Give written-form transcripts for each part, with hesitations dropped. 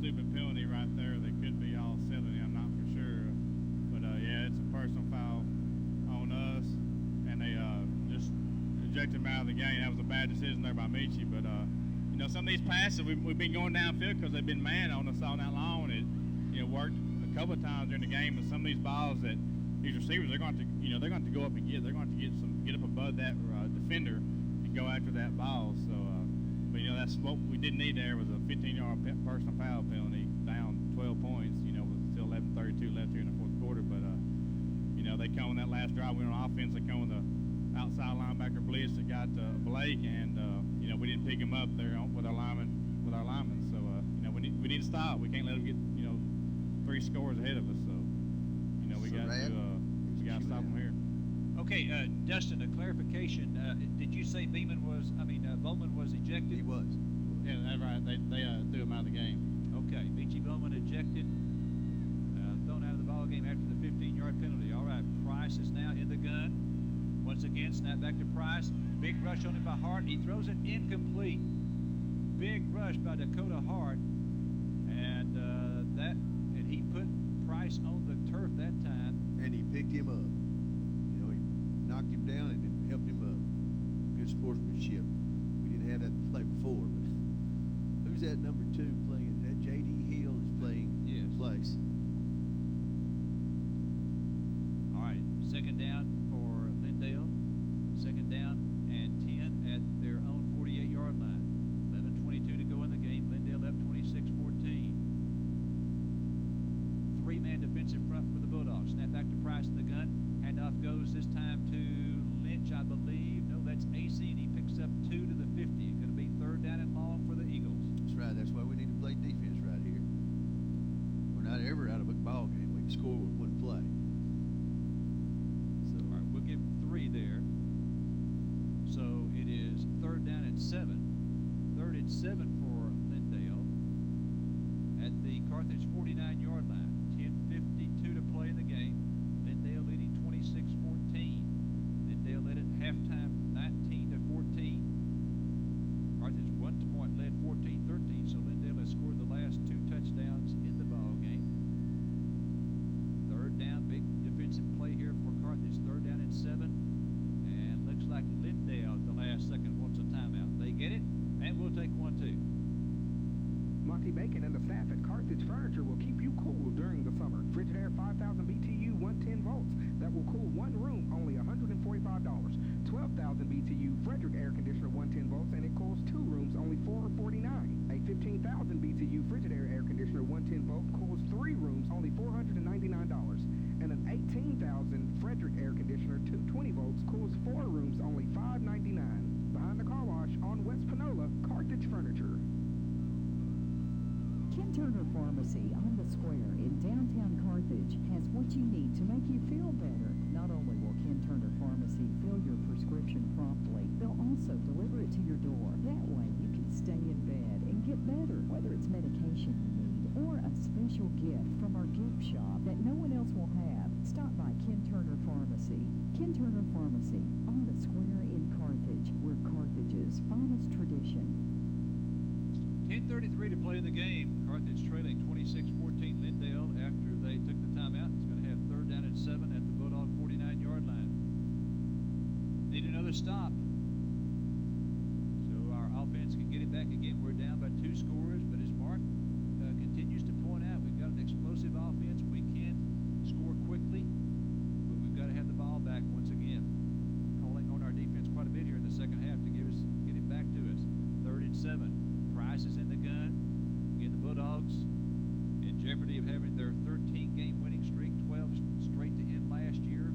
stupid penalty right there. They could be all seven. I'm not for sure. But yeah, it's a personal foul on us, and they just ejected him out of the game. That was a bad decision there by Michi. But some of these passes we've been going downfield because they've been man on us all night long. And it worked a couple of times during the game. But some of these balls that these receivers they're going to they're going to go up and get. They're going to get up above that defender and go after that ball. So. But that's what we didn't need. There was a 15-yard personal foul penalty, down 12 points. With still 11:32 left here in the fourth quarter. But they come on that last drive. We were on offense. They come with the outside linebacker blitz that got Blake, and we didn't pick him up there with our linemen. So we need to stop. We can't let them get 3 scores ahead of us. So we got to stop them here. Okay, Dustin, a clarification. Did you say Bowman was ejected? He was. Yeah, that's right. They threw him out of the game. Okay, Michi Bowman ejected, thrown out of the ball game after the 15-yard penalty. All right, Price is now in the gun. Once again, snap back to Price. Big rush on him by Hart. He throws it incomplete. Big rush by Dakota Hart, and he put Price on the turf that time. And he picked him up. Knocked him down and then helped him up. Good sportsmanship. We didn't have that play before, but who's that number 2 playing? That J.D. Hill is playing place. All right, second down for Lindale. Second down and 10 at their own 48-yard line. 11:22 to go in the game. Lindale up 26-14. 3-man defensive front for the Bulldogs. Snap back to Price in the gun. Handoff goes this time to Lynch, I believe. No, that's AC, and he picks up 2 to the 50. It's going to be 3rd down and long for the Eagles. That's right. That's why we need to play defense right here. We're not ever out of a ball game. We can score with 1 play. So, all right, we'll give 3 there. So it is 3rd down and 7. 3rd and 7 for Lindale at the Carthage 49-yard line. 10:52 to play in the game. Lindale leading 26-14. Lindale led at halftime 19-14. Carthage 1 point led 14-13, so Lindale has scored the last 2 touchdowns in the ball game. 3rd down, big defensive play here for Carthage. 3rd down and 7, and looks like Lindale at the last second wants a timeout. They get it, and we'll take one too. Monty Bacon and the staff at Carthage Furniture will keep you cool during the summer. Frigidaire 5,000 BTU, 110 volts. That will cool 1 room, only $145. 12,000 BTU Frederick air conditioner, 110 volts, and it cools 2 rooms, only $449. A 15,000 BTU Frigidaire air conditioner, 110 volt, cools 3 rooms, only $499. And an 18,000 Frederick air conditioner, 220 volts, cools 4 rooms, only $599. Behind the car wash on West Panola, Carthage Furniture. Ken Turner Pharmacy on the Square in downtown Carthage has what you need to make you feel better. Not only will Ken Turner Pharmacy fill your prescription promptly, they'll also deliver it to your door. That way you can stay in bed and get better, whether it's medication you need or a special gift from our gift shop that no one else will have. Stop by Ken Turner Pharmacy. Ken Turner Pharmacy on the Square in Carthage, where Carthage's finest tradition. 10:33 to play in the game. Carthage trailing 26-14 Lindale after they took the timeout. It's going to have 3rd down and 7 at the Bulldog 49-yard line. Need another stop, so our offense can get it back again. We're down by 2 scores, but as Mark continues to point out, we've got an explosive offense. We can score quickly, but we've got to have the ball back once again. Calling on our defense quite a bit here in the second half to get it back to us. 3rd and 7. Price is in the gun. Again, the Bulldogs in jeopardy of having their 13-game winning streak, 12 straight to end last year.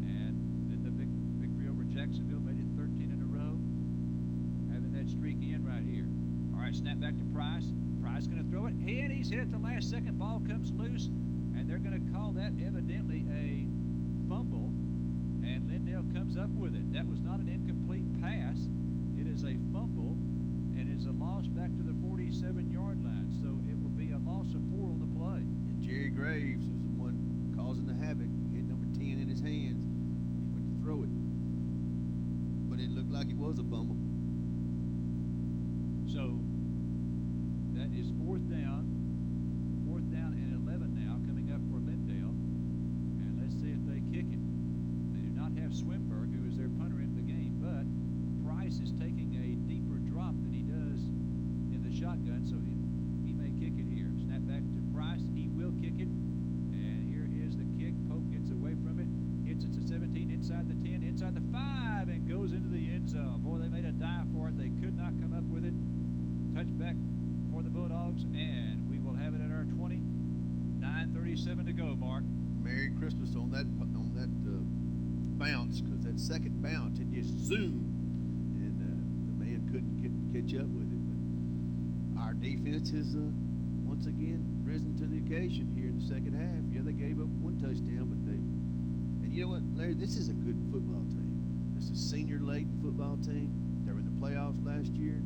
And then the victory over Jacksonville made it 13 in a row. Having that streak in right here. All right, snap back to Price. Price going to throw it. And he's hit at the last second. Ball comes loose. And they're going to call that evidently a fumble. And Lindale comes up with it. That was not an incomplete pass. It is a fumble. And is a loss back to the 47-yard line. So it will be a loss of 4 on the play. And Jerry Graves was the one causing the havoc. He had number 10 in his hands. He went to throw it. But it looked like it was a fumble. So that is 4th down that second bounce, it just zoomed, and the man couldn't catch up with it. But our defense has once again risen to the occasion here in the second half. Yeah, they gave up one touchdown, but and you know what, Larry, this is a good football team. This is a senior-laden football team. They were in the playoffs last year.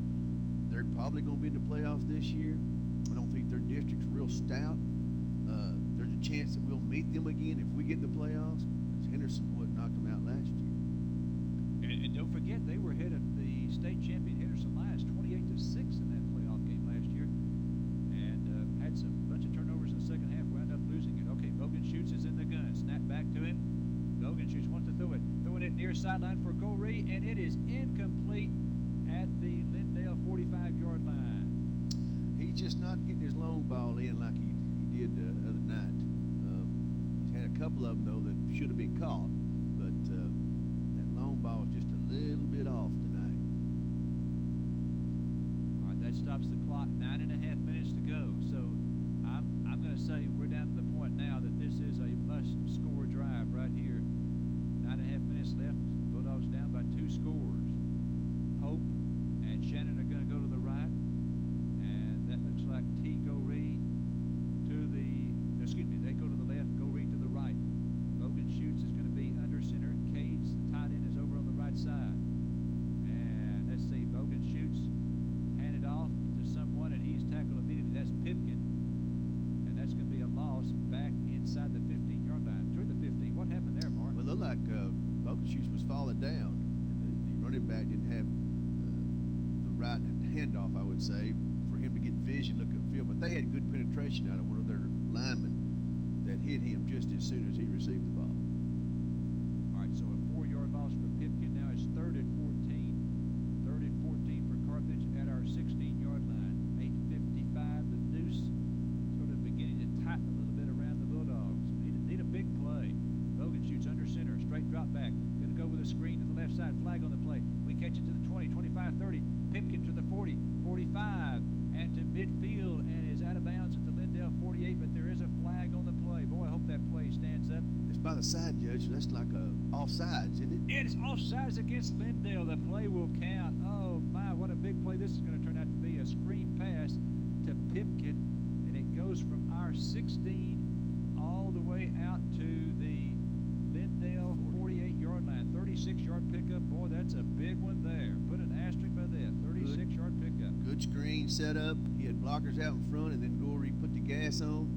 They're probably going to be in the playoffs this year. I don't think their district's real stout. There's a chance that we'll meet them again if we get in the playoffs, because Henderson knocked them out last year. And don't forget, they were ahead of the state champion Henderson Lions 28-6 in that playoff game last year, and had some bunch of turnovers in the second half. Wound up losing it. Okay, Bogan Schutz is in the gun. Snap back to him. Bogan Schutz wants to throw it. Throwing it near sideline for Goree, and it is incomplete at the Lindale 45-yard line. He's just not getting his long ball in like he did the other night. He's had a couple of them, though, that should have been caught, but that long ball is just a little bit off tonight. All right, that stops the clock. 9.5 minutes to go. So I'm going to say we're down to the point now that this is a must-score drive right here. 9.5 minutes left. Bulldogs down by 2 scores. Hope and Shannon are going to go to the right, and that looks like T. Goree they go to the left, Goree to the right. Bogan Schutz is going to be under center. Cage, the tight end, is over on the right side. And let's see, Bogan Schutz handed off to someone, and he's tackled immediately. That's Pipkin, and that's going to be a loss back inside the 15-yard line. Toward the 15. What happened there, Mark? Well, it looked like Bogan Schutz was falling down. The running back didn't have the right handoff, I would say, for him to get vision, look at the field. But they had good penetration out of one of their linemen that hit him just as soon as he received the ball. All right, so a 4-yard loss for Pipkin. Now it's 3rd and 14. 3rd and 14 for Carthage at our 16-yard line. 8:55. The noose sort of beginning to tighten a little bit around the Bulldogs. Need a big play. Bogan Schutz under center. Straight drop back. Going to go with a screen to the left side. Flag on the play. We catch it to the 20, 25, 30. Pipkin to the 40, 45, and to midfield, and is out of bounds at the Lindale 48, but there is a flag on the play. Boy, I hope that play stands up. It's by the side, Judge. That's like offsides, isn't it? It is offsides against Lindale. The play will count. Oh, my, what a big play. This is going to turn out to be a screen pass to Pipkin, and it goes from our 16 all the way out to the Lindale 48-yard line. 36-yard pickup. Boy, that's a big one there. Put an asterisk by that. 36-yard pickup. Good screen set up. He had blockers out in front, and then Goree put the gas on.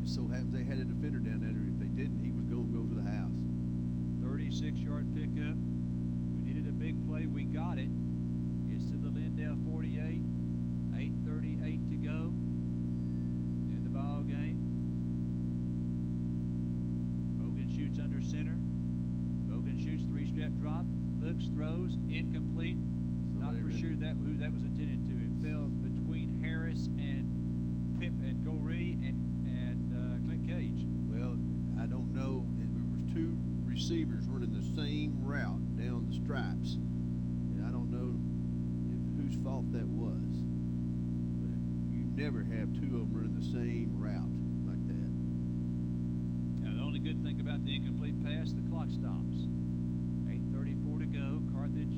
Just so happens they had a defender down there. If they didn't, he was going to go to the house. 36-yard pickup. We needed a big play. We got it. It's to the Lindale 48. 8:38 to go in the ball game. Bogan Schutz under center. Bogan Schutz 3-step drop. Looks, throws, incomplete. Not for sure who that was intended to. It fell between Harris and Goree and Clint Cage. Well, I don't know. There was 2 receivers running the same route down the stripes, and I don't know whose fault that was. But you never have 2 of them running the same route like that. Now, the only good thing about the incomplete pass, the clock stops. 8:34 to go. Carthage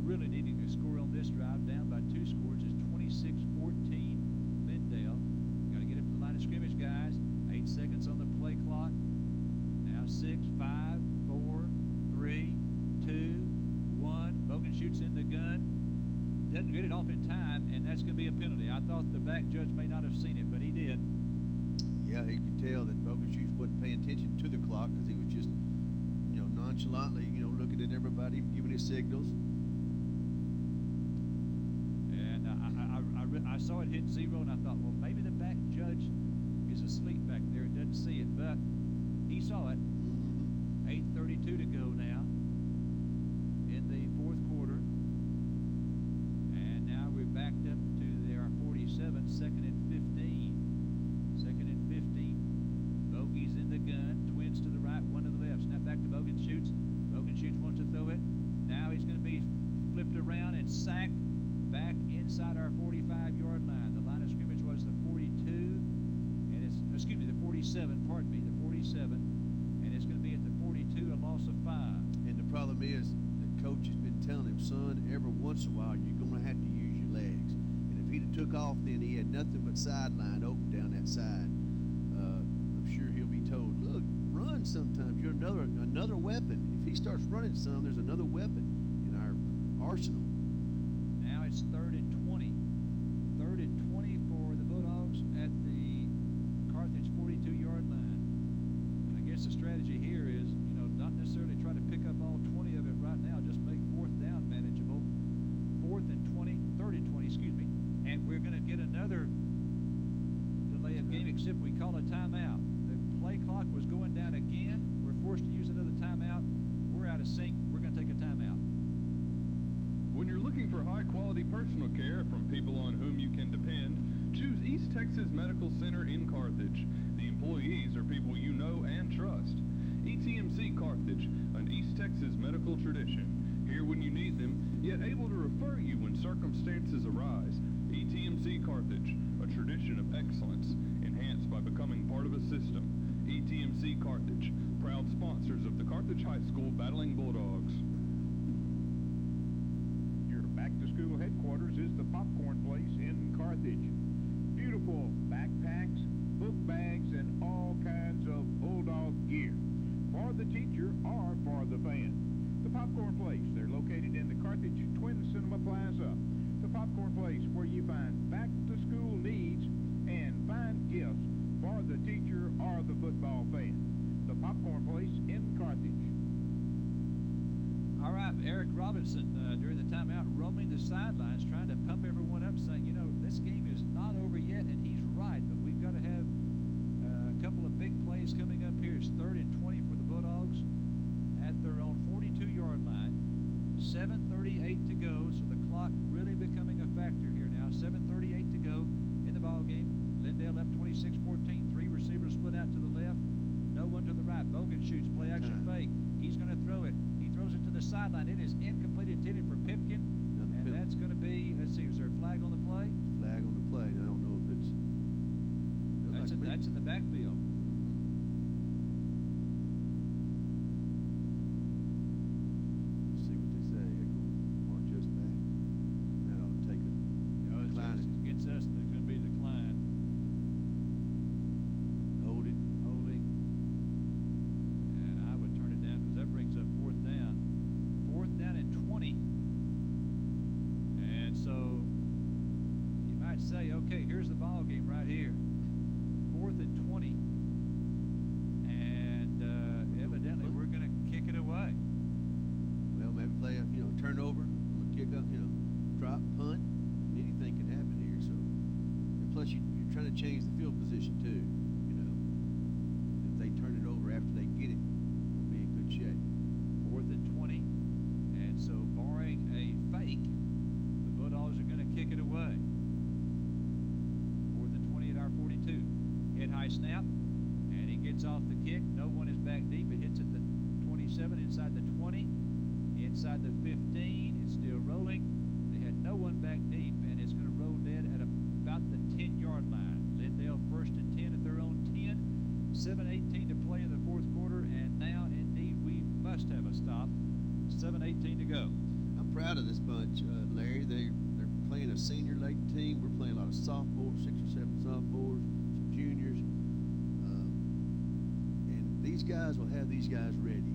really needing to score on this drive, down by 2 scores. It's 26-14 Lindale. Got to get up to the line of scrimmage, guys. 8 seconds on the play clock. Now 6, 5, 4, 3, 2, 1. Bogan Schutz in the gun. Doesn't get it off in time, and that's going to be a penalty. I thought the back judge may not have seen it, but he did. Yeah, you could tell that Bogan Schutz wasn't paying attention to the clock because he was just, nonchalantly, looking at everybody, giving his signals. And I saw it hit 0, and I thought, well, maybe the back judge is asleep back there and doesn't see it, but he saw it. 8:32 to go now in the 4th quarter. And now we're backed up to our 47, 2nd and 15. 2nd and 15. Bogey's in the gun. Twins to the right, 1 to the left. Snap back to Bogan Schutz. Bogan Schutz wants to throw it. Now he's going to be flipped around and sacked back inside our 45-yard line. The line of scrimmage was the 42, and it's, the 47, pardon me, the 47, and it's going to be at the 42, a loss son, every once in a while you're gonna have to use your legs. And if he'd have took off, then he had nothing but sideline open down that side. I'm sure he'll be told, look, run sometimes. You're another weapon. If he starts running some, there's another weapon in our arsenal. Now it's 3rd and 20. 3rd and 20 for the Bulldogs at the Carthage 42-yard line. I guess the strategy here is, not necessarily try to pick up all 20 of it right now, just make 4th down manageable. 3rd and 20, excuse me. And we're going to get another delay of game, except we call a timeout. The play clock was going down again. We're forced to use another timeout. We're out of sync. We're going to take a timeout. When you're looking for high-quality personal care from people on whom you can depend, choose East Texas Medical Center in Carthage. The employees are people you know and trust. ETMC Carthage, an East Texas medical tradition. Here when you need them, yet able to refer you when circumstances arise. ETMC Carthage, a tradition of excellence, enhanced by becoming part of a system. ETMC Carthage, proud sponsors of the Carthage High School Battling Bulldogs. Your back-to-school headquarters is the Popcorn Place in Carthage. Beautiful backpacks, book bags, and all kinds of Bulldog gear. For the teacher or for the fan. The Popcorn Place, they're located in the Carthage Twin Cinema Plaza. The Popcorn Place, where you find back-to-school needs and fine gifts for the teacher or the football fan. The Popcorn Place in Carthage. All right, Eric Robinson during the timeout roaming the sidelines trying to pump everyone up, saying, this game is not over yet, and he's right, but we've got to have a couple of big plays coming up here. It's 3rd and 20 for the Bulldogs at their own 42-yard line. 7:38 to go, so the clock really becoming a factor here now. 7:38 to go in the ball game. Lindale up 26-14. 3 receivers split out to the left. No one to the right. Bogan shoots. Play action fake. He's going to throw it. He throws it to the sideline. It is incomplete, intended for Pipkin. And that's going to be, let's see, is there a flag on the play? Flag on the play. I don't know if it's... That's in the backfield. Let's see what they say. They're going to march us back. That ought to take it. Against us, there's going to be a decline. Holding. And I would turn it down because that brings up 4th down. 4th down and 20. And so you might say, okay, here's the ball game right here. 4th and 20. And evidently we're going to kick it away. Well, maybe play a turnover, kick up, drop, punt. Anything can happen here. So, and plus you're trying to change the field position too. If they turn it over after they get it, we'll be in good shape. 4th and 20. And so barring a fake, the Bulldogs are going to kick it away. 4th and 20 at our 42. Head high snap, and he gets off the kick. No one is back deep. It hits at the 27, inside the 20, inside the 15. It's still rolling. They had no one back deep, and it's going to roll dead at about the 10-yard line. Lindale 1st and 10 at their own 10. 7:18 to play in the 4th quarter, and now indeed we must have a stop. 7:18 to go. I'm proud of this bunch, Larry. They're playing a senior-laden team. We're playing a lot of sophomores, 6 or 7 sophomores, some juniors. And these guys will have these guys ready.